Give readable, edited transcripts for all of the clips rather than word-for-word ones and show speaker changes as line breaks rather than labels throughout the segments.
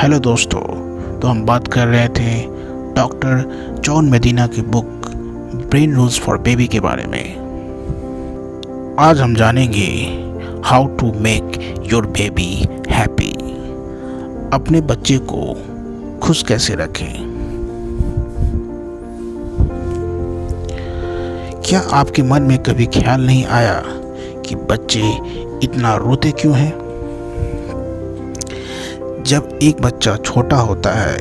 Hello दोस्तों। तो हम बात कर रहे थे डॉक्टर जॉन मेडिना की book brain rules for baby के बारे में। आज हम जानेंगे how to make your baby happy. अपने बच्चे को खुश कैसे रखें। क्या आपके मन में कभी ख्याल नहीं आया कि बच्चे इतना रोते क्यों हैं? जब एक बच्चा छोटा होता है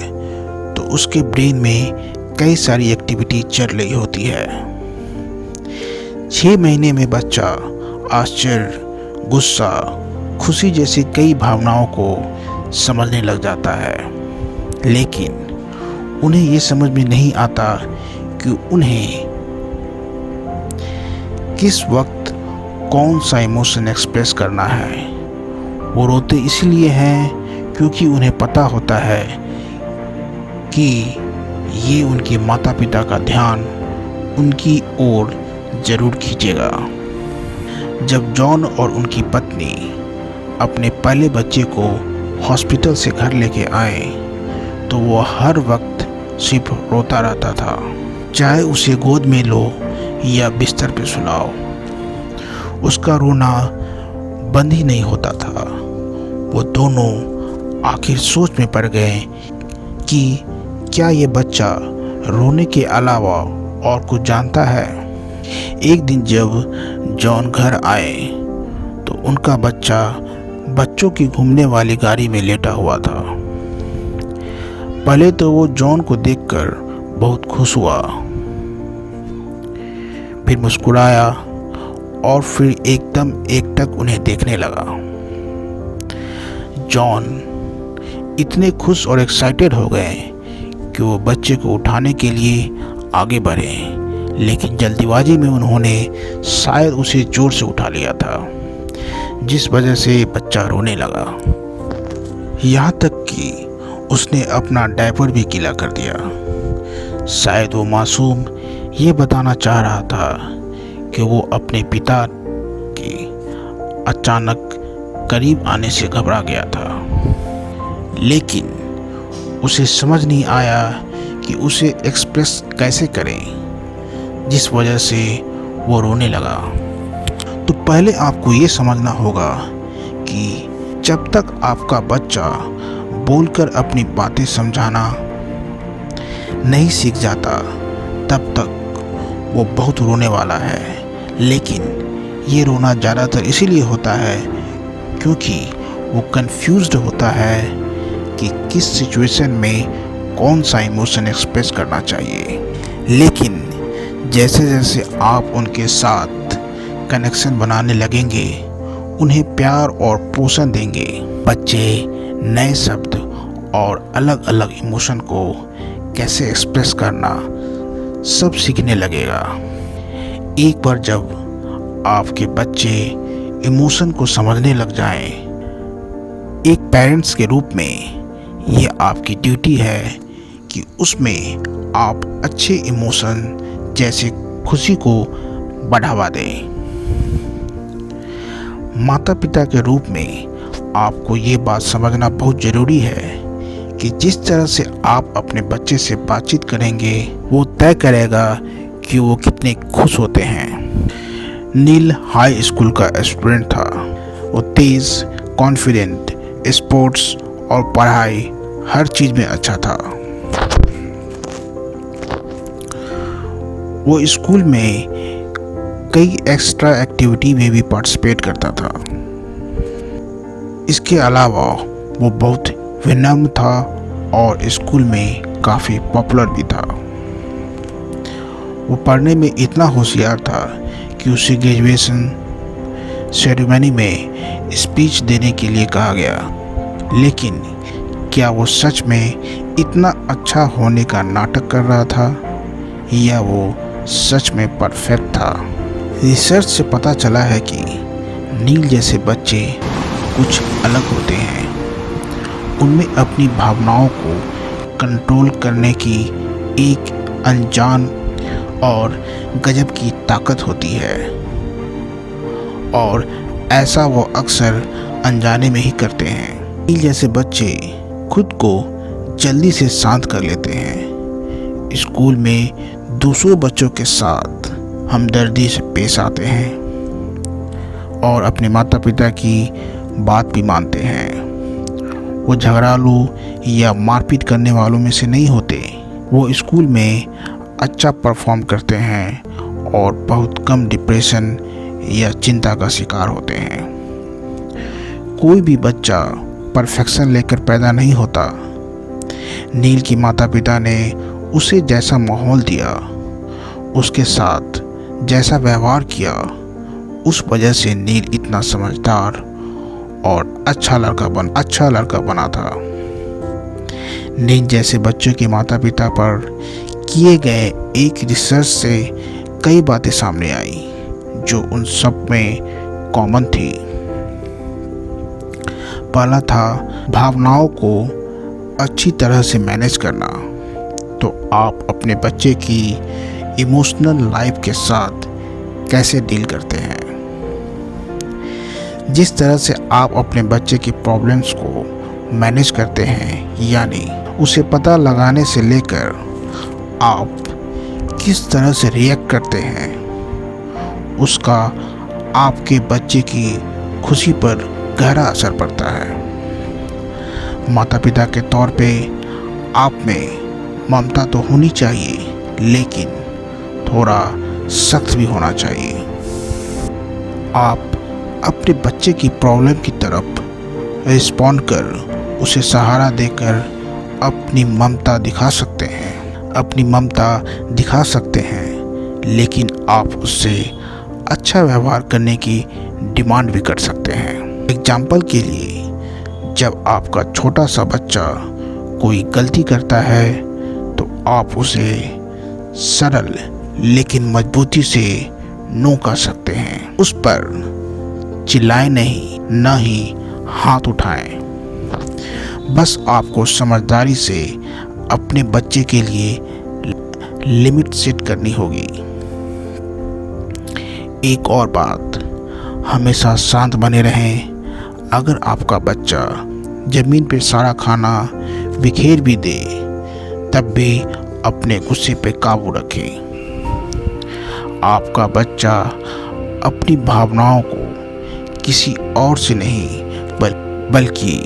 तो उसके ब्रेन में कई सारी एक्टिविटी चल रही होती है। 6 महीने में बच्चा आश्चर्य, गुस्सा, खुशी जैसी कई भावनाओं को समझने लग जाता है, लेकिन उन्हें ये समझ में नहीं आता कि उन्हें किस वक्त कौन सा इमोशन एक्सप्रेस करना है। वो रोते इसलिए हैं क्योंकि उन्हें पता होता है कि ये उनके माता पिता का ध्यान उनकी ओर जरूर खींचेगा। जब जॉन और उनकी पत्नी अपने पहले बच्चे को हॉस्पिटल से घर लेके आए तो वो हर वक्त सिर्फ रोता रहता था। चाहे उसे गोद में लो या बिस्तर पे सुलाओ, उसका रोना बंद ही नहीं होता था। वो दोनों आखिर सोच में पड़ गए कि क्या ये बच्चा रोने के अलावा और कुछ जानता है। एक दिन जब जॉन घर आए तो उनका बच्चा बच्चों की घूमने वाली गाड़ी में लेटा हुआ था। पहले तो वो जॉन को देखकर बहुत खुश हुआ, फिर मुस्कुराया और फिर एकदम एकटक उन्हें देखने लगा। जॉन इतने खुश और एक्साइटेड हो गए कि वो बच्चे को उठाने के लिए आगे बढ़े, लेकिन जल्दीबाजी में उन्होंने शायद उसे जोर से उठा लिया था, जिस वजह से बच्चा रोने लगा। यहाँ तक कि उसने अपना डायपर भी गीला कर दिया। शायद वो मासूम ये बताना चाह रहा था कि वो अपने पिता के अचानक करीब आने से घबरा गया था, लेकिन उसे समझ नहीं आया कि उसे एक्सप्रेस कैसे करें, जिस वजह से वो रोने लगा। तो पहले आपको ये समझना होगा कि जब तक आपका बच्चा बोलकर अपनी बातें समझाना नहीं सीख जाता तब तक वो बहुत रोने वाला है। लेकिन ये रोना ज़्यादातर इसीलिए होता है क्योंकि वो कंफ्यूज्ड होता है कि किस सिचुएशन में कौन सा इमोशन एक्सप्रेस करना चाहिए। लेकिन जैसे जैसे आप उनके साथ कनेक्शन बनाने लगेंगे, उन्हें प्यार और पोषण देंगे, बच्चे नए शब्द और अलग अलग इमोशन को कैसे एक्सप्रेस करना सब सीखने लगेगा। एक बार जब आपके बच्चे इमोशन को समझने लग जाएं, एक पेरेंट्स के रूप में ये आपकी ड्यूटी है कि उसमें आप अच्छे इमोशन जैसे खुशी को बढ़ावा दें। माता पिता के रूप में आपको ये बात समझना बहुत ज़रूरी है कि जिस तरह से आप अपने बच्चे से बातचीत करेंगे वो तय करेगा कि वो कितने खुश होते हैं। नील हाई स्कूल का स्टूडेंट था। वो तेज़, कॉन्फिडेंट, स्पोर्ट्स और पढ़ाई हर चीज़ में अच्छा था। वो स्कूल में कई एक्स्ट्रा एक्टिविटी में भी पार्टिसिपेट करता था। इसके अलावा वो बहुत विनम्र था और स्कूल में काफ़ी पॉपुलर भी था। वो पढ़ने में इतना होशियार था कि उसे ग्रेजुएशन सेरेमनी में स्पीच देने के लिए कहा गया। लेकिन क्या वो सच में इतना अच्छा होने का नाटक कर रहा था या वो सच में परफेक्ट था? रिसर्च से पता चला है कि नील जैसे बच्चे कुछ अलग होते हैं। उनमें अपनी भावनाओं को कंट्रोल करने की एक अनजान और गजब की ताकत होती है, और ऐसा वो अक्सर अनजाने में ही करते हैं। नील जैसे बच्चे खुद को जल्दी से शांत कर लेते हैं। स्कूल में दूसरों बच्चों के साथ हमदर्दी से पेश आते हैं और अपने माता पिता की बात भी मानते हैं। वो झगड़ालू या मारपीट करने वालों में से नहीं होते। वो स्कूल में अच्छा परफॉर्म करते हैं और बहुत कम डिप्रेशन या चिंता का शिकार होते हैं। कोई भी बच्चा परफेक्शन लेकर पैदा नहीं होता। नील की माता पिता ने उसे जैसा माहौल दिया, उसके साथ जैसा व्यवहार किया, उस वजह से नील इतना समझदार और अच्छा लड़का बना था। नील जैसे बच्चों के माता पिता पर किए गए एक रिसर्च से कई बातें सामने आई जो उन सब में कॉमन थी। पहला था भावनाओं को अच्छी तरह से मैनेज करना। तो आप अपने बच्चे की इमोशनल लाइफ के साथ कैसे डील करते हैं? जिस तरह से आप अपने बच्चे की प्रॉब्लम्स को मैनेज करते हैं, यानी उसे पता लगाने से लेकर आप किस तरह से रिएक्ट करते हैं, उसका आपके बच्चे की खुशी पर गहरा असर पड़ता है। माता पिता के तौर पे आप में ममता तो होनी चाहिए, लेकिन थोड़ा सख्त भी होना चाहिए। आप अपने बच्चे की प्रॉब्लम की तरफ रिस्पॉन्ड कर उसे सहारा देकर अपनी ममता दिखा सकते हैं, लेकिन आप उससे अच्छा व्यवहार करने की डिमांड भी कर सकते हैं। एग्जाम्पल के लिए, जब आपका छोटा सा बच्चा कोई गलती करता है तो आप उसे सरल लेकिन मजबूती से नो कर सकते हैं। उस पर चिल्लाएं नहीं, न ही हाथ उठाएं। बस आपको समझदारी से अपने बच्चे के लिए लिमिट सेट करनी होगी। एक और बात, हमेशा शांत बने रहें। अगर आपका बच्चा ज़मीन पर सारा खाना बिखेर भी दे, तब भी अपने गुस्से पे काबू रखें। आपका बच्चा अपनी भावनाओं को किसी और से नहीं बल्कि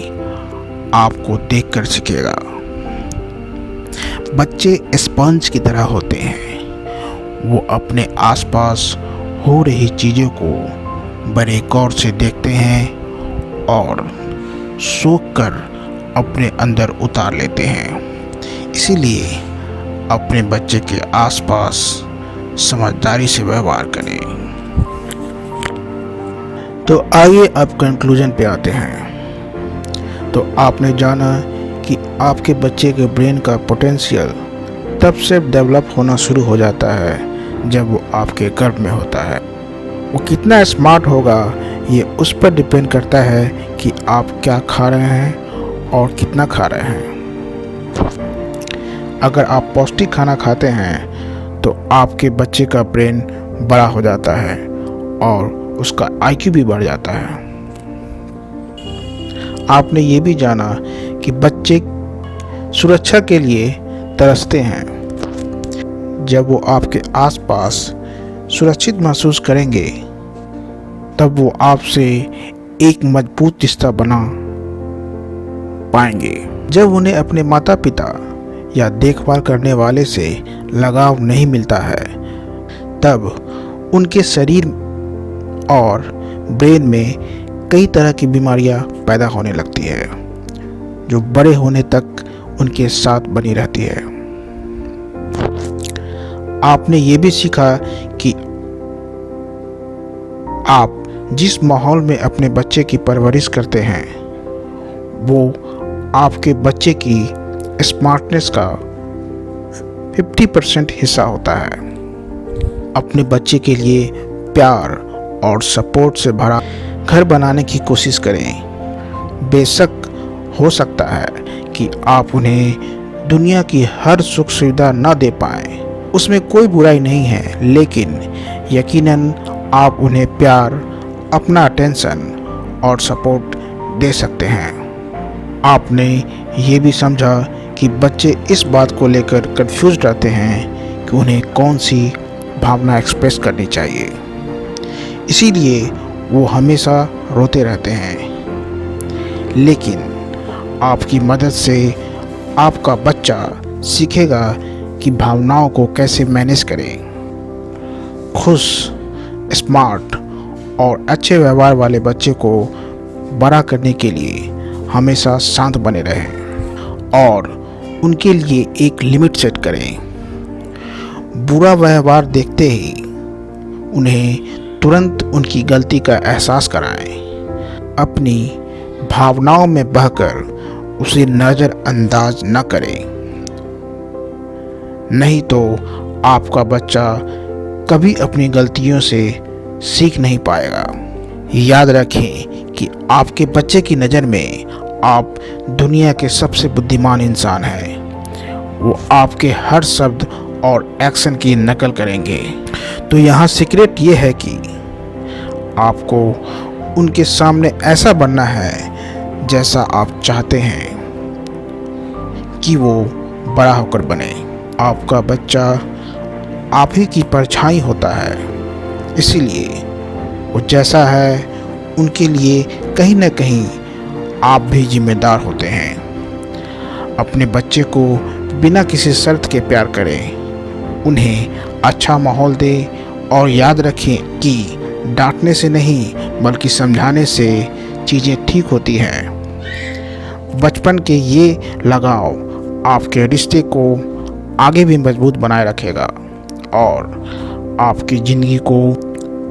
आपको देखकर सीखेगा। बच्चे स्पंज की तरह होते हैं। वो अपने आसपास हो रही चीज़ों को बड़े गौर से देखते हैं और सोख कर अपने अंदर उतार लेते हैं। इसीलिए अपने बच्चे के आसपास समझदारी से व्यवहार करें। तो आइए अब कंक्लूजन पे आते हैं। तो आपने जाना कि आपके बच्चे के ब्रेन का पोटेंशियल तब से डेवलप होना शुरू हो जाता है जब वो आपके गर्भ में होता है। वो कितना स्मार्ट होगा ये उस पर डिपेंड करता है कि आप क्या खा रहे हैं और कितना खा रहे हैं। अगर आप पौष्टिक खाना खाते हैं तो आपके बच्चे का ब्रेन बड़ा हो जाता है और उसका IQ भी बढ़ जाता है। आपने ये भी जाना कि बच्चे सुरक्षा के लिए तरसते हैं। जब वो आपके आसपास सुरक्षित महसूस करेंगे, तब वो आपसे एक मजबूत रिश्ता बना पाएंगे। जब उन्हें अपने माता पिता या देखभाल करने वाले से लगाव नहीं मिलता है, तब उनके शरीर और ब्रेन में कई तरह की बीमारियां पैदा होने लगती है, जो बड़े होने तक उनके साथ बनी रहती है। आपने ये भी सीखा कि आप जिस माहौल में अपने बच्चे की परवरिश करते हैं, वो आपके बच्चे की स्मार्टनेस का 50% हिस्सा होता है। अपने बच्चे के लिए प्यार और सपोर्ट से भरा घर बनाने की कोशिश करें। बेशक हो सकता है कि आप उन्हें दुनिया की हर सुख सुविधा न दे पाएं, उसमें कोई बुराई नहीं है, लेकिन यकीनन आप उन्हें प्यार, अपना अटेंशन और सपोर्ट दे सकते हैं। आपने ये भी समझा कि बच्चे इस बात को लेकर कंफ्यूज रहते हैं कि उन्हें कौन सी भावना एक्सप्रेस करनी चाहिए, इसीलिए वो हमेशा रोते रहते हैं। लेकिन आपकी मदद से आपका बच्चा सीखेगा कि भावनाओं को कैसे मैनेज करें। खुश, स्मार्ट और अच्छे व्यवहार वाले बच्चे को बड़ा करने के लिए हमेशा शांत बने रहें और उनके लिए एक लिमिट सेट करें। बुरा व्यवहार देखते ही उन्हें तुरंत उनकी गलती का एहसास कराएं। अपनी भावनाओं में बहकर उसे नज़रअंदाज न करें, नहीं तो आपका बच्चा कभी अपनी गलतियों से सीख नहीं पाएगा। याद रखें कि आपके बच्चे की नज़र में आप दुनिया के सबसे बुद्धिमान इंसान हैं। वो आपके हर शब्द और एक्शन की नकल करेंगे। तो यहाँ सीक्रेट ये है कि आपको उनके सामने ऐसा बनना है जैसा आप चाहते हैं कि वो बड़ा होकर बने। आपका बच्चा आप ही की परछाई होता है, इसीलिए वो जैसा है उनके लिए कहीं न कहीं आप भी जिम्मेदार होते हैं। अपने बच्चे को बिना किसी शर्त के प्यार करें, उन्हें अच्छा माहौल दें और याद रखें कि डांटने से नहीं बल्कि समझाने से चीज़ें ठीक होती हैं। बचपन के ये लगाव आपके रिश्ते को आगे भी मजबूत बनाए रखेगा और आपकी ज़िंदगी को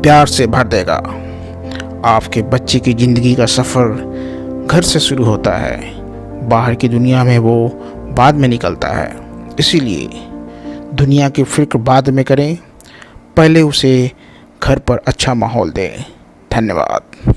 प्यार से भर देगा। आपके बच्चे की ज़िंदगी का सफ़र घर से शुरू होता है, बाहर की दुनिया में वो बाद में निकलता है। इसीलिए दुनिया की फिक्र बाद में करें, पहले उसे घर पर अच्छा माहौल दें। धन्यवाद।